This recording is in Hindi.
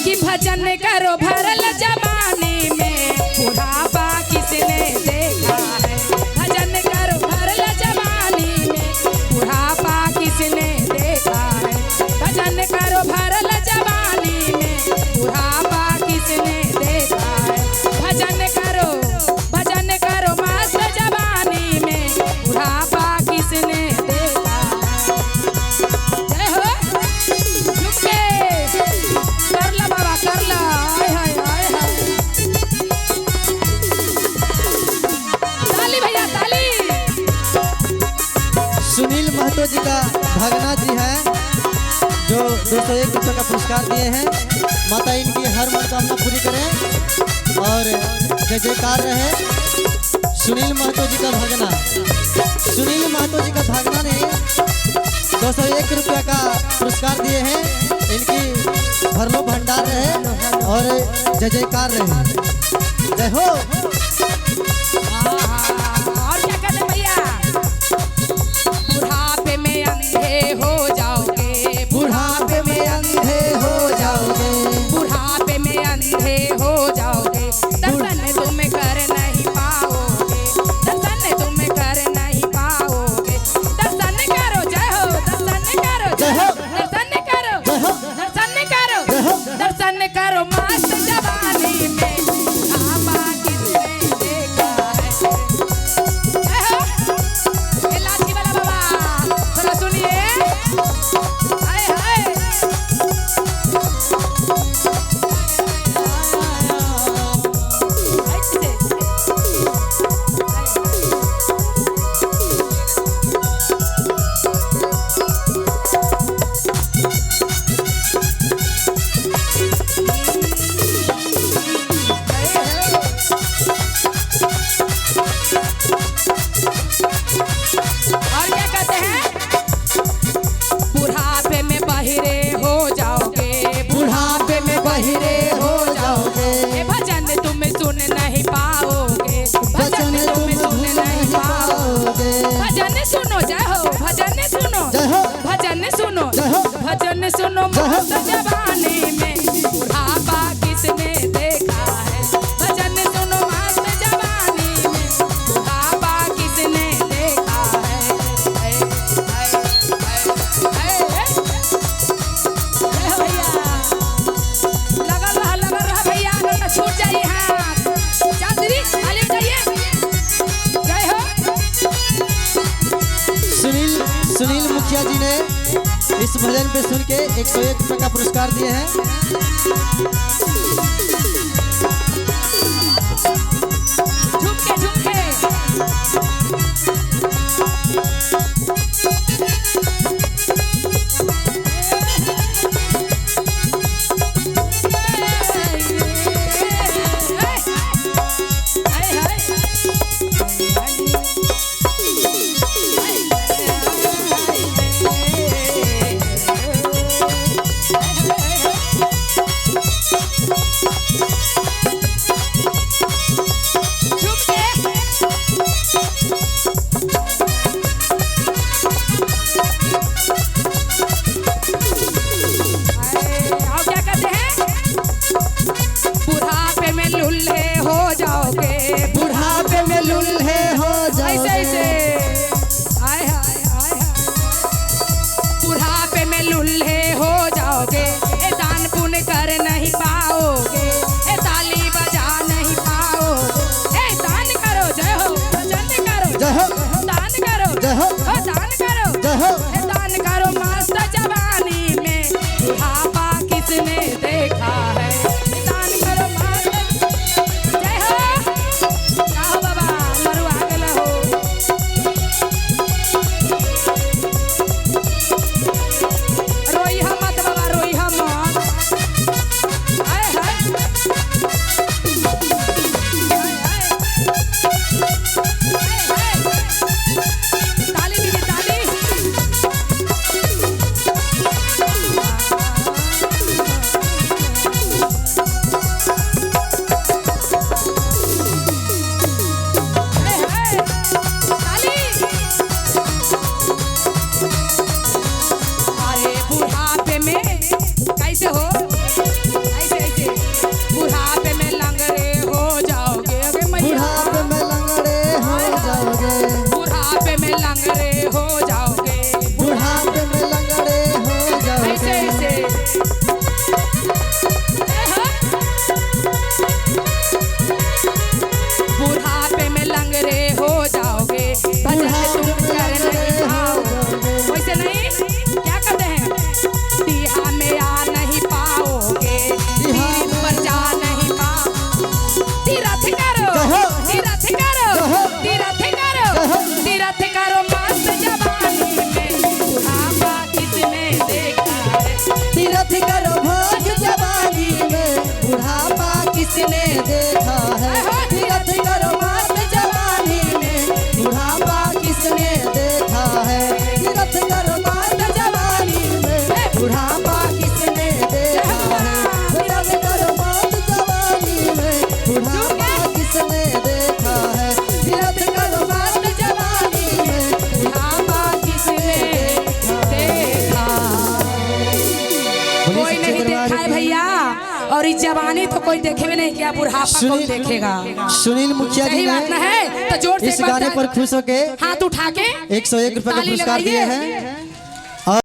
कि भजन करो भरल जवानी में बुढ़ापा किसने देखा है। भजन करो भरल जवानी में बुढ़ापा किसने देखा है। भजन करो भरल जवानी में बुढ़ापा किसने देखा है। भजन करो मस्त जवानी में बुढ़ापा किसने देखा है। जय हो झुमके कर ला बाबा कर ला। हाय हाय हाय ताली भैया ताली। सुनील महतो जी का भगना जी है जो 201 रुपये का पुरस्कार दिए हैं। माता इनकी हर मनोकामना पूरी करें और जय जयकार रहे। सुनील महतो जी का भगना, सुनील महतो जी का भगना ने 201 रुपये का पुरस्कार दिए हैं। इनकी भरलो भंडार रहे और जय जयकार रहे। जय हो। और क्या कहते भैया। बुढ़ापे में अंधे हो जाओगे, बुढ़ापे में अंधे हो जाओगे, बुढ़ापे में अंधे हो जाओगे। दर्शन तुम कर नहीं पाओगे, दर्शन तुम कर नहीं पाओगे। दर्शन करो जय हो, दर्शन करो जय हो, दर्शन करो जय हो, दर्शन करो जय हो। दर्शन करो मस्त जवानी में बुढ़ापा किसने देखा है। जय हो ये लाठी वाला बाबा थोड़ा सुनिए। हाय हाय और क्या कहते हैं। बुढ़ापे में बहिरे हो जाओगे, बुढ़ापे में बहिरे हो जाओगे, ये भजन तुम सुन नहीं पाओगे, भजन तुम सुन नहीं पाओगे। भजन सुनो जय हो, भजन सुनो जय हो, भजन सुनो जय हो, भजन सुनो जय हो। मस्त जवानी में बुढ़ापा किसने देखा है। भजन सुनो मस्त जवानी में बुढ़ापा किसने देखा है। हाय, हाय, हाय, हाय। जय हो भैया लगल रहा भैया ना छूट जाइए हाथ। चांदनी खाली जाइए। जय हो सुनील मुखिया जी ने इस भजन पे सुन के 101 रुपये का पुरस्कार दिए हैं। झुमके झुमके कोई नहीं देखा है भैया, और इस जवानी तो कोई देखे भी नहीं, क्या बुढ़ापा कौन देखेगा। सुनील मुखिया जी सही बात ना है, तो जोर से इस गाने पर खुश होके हाथ उठा के 101 रुपए का पुरस्कार दिए हैं।